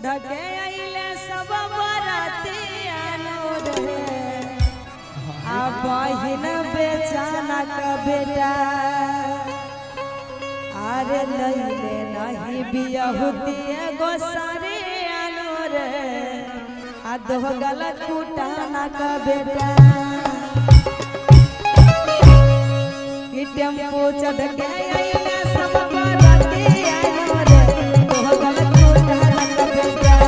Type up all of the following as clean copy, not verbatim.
चढ़के आइले सब बरातियानो रे आ बहिन बेचाना का बेटा अरे लइले नहीं बियाहुती एगो सारियानो रे आ दो गलत कुटाना का बेटा कि टेम्पो चढ़के आइले सब बरातियानो रे दो गलत कुटाना का बेटा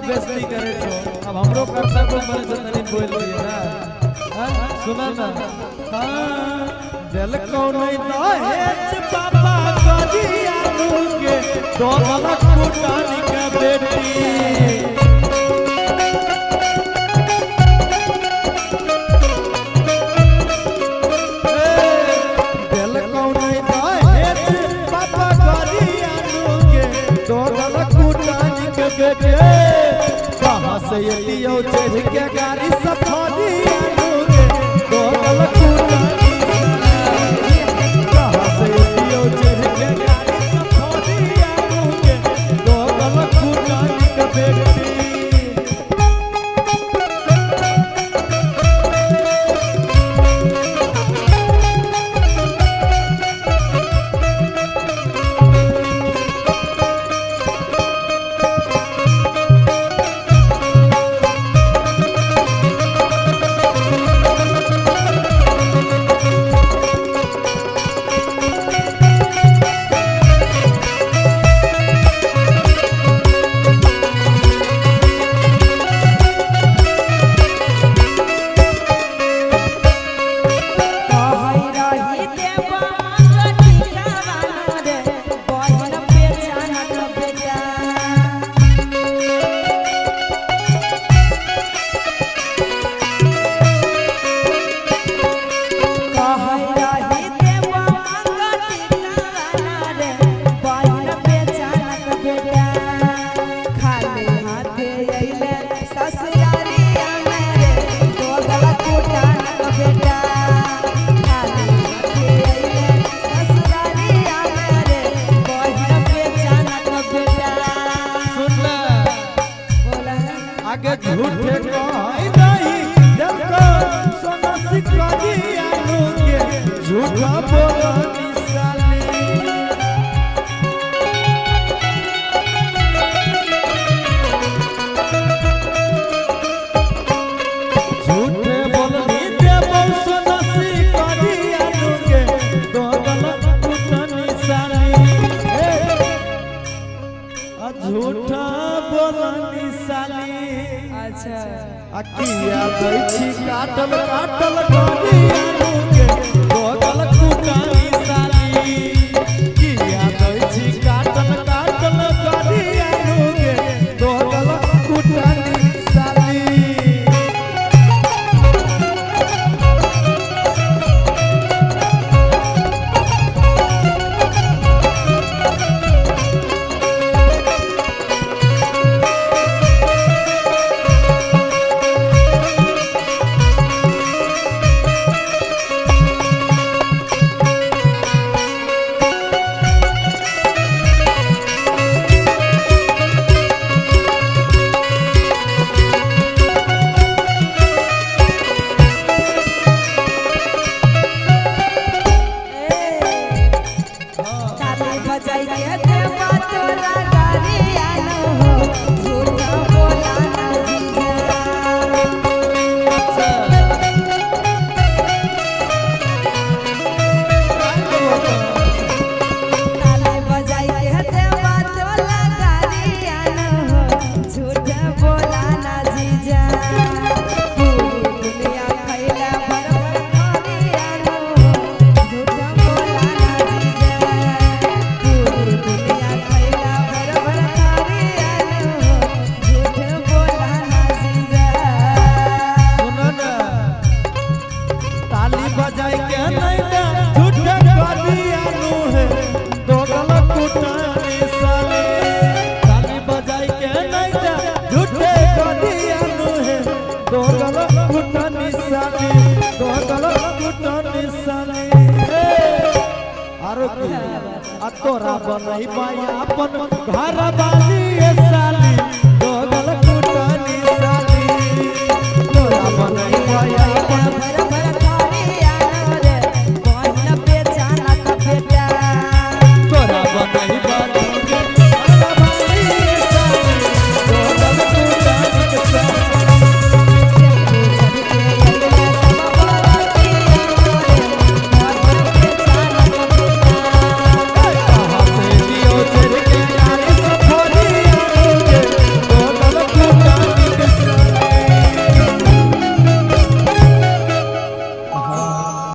बेइज्जती करे छो अब हमरो कर्तव्य बने से तनी बोल दिए ना सुना ना हां दिल को नहीं दहेज पापा कदिया के दो गलत कुटानी का बेटी दिल को नहीं दहेज पापा कदिया के दो गलत कुटानी का बेटी से लियो चढ़ के गाड़ी सफारी आनुगे दो गलत कुटानी कहां से लियो चढ़ के गाड़ी सफारी आनुगे दो गलत कुटानी का बेटी आगे झूठे कहि नहीं देखो सोना सिक्का दिया के झूठा बोला निसाली झूठे बोलनी देबो सोना सिक्का दिया के दो गलत कुटानी साली झूठा बोला निसाली अच्छा अकिया दैछि काटल काटल गाड़िया के दो गलत कुटानी साली किया दैछि काटल काटल गाड़िया के दो गलत कुटानी साली की आ तोरा बनई बाया अपन घर वाली ए साली दोगल कुटानी साली तोरा बनई बाया अपन भर भर खारी आनो रे बहन बेचाना का बेटा तोरा बनई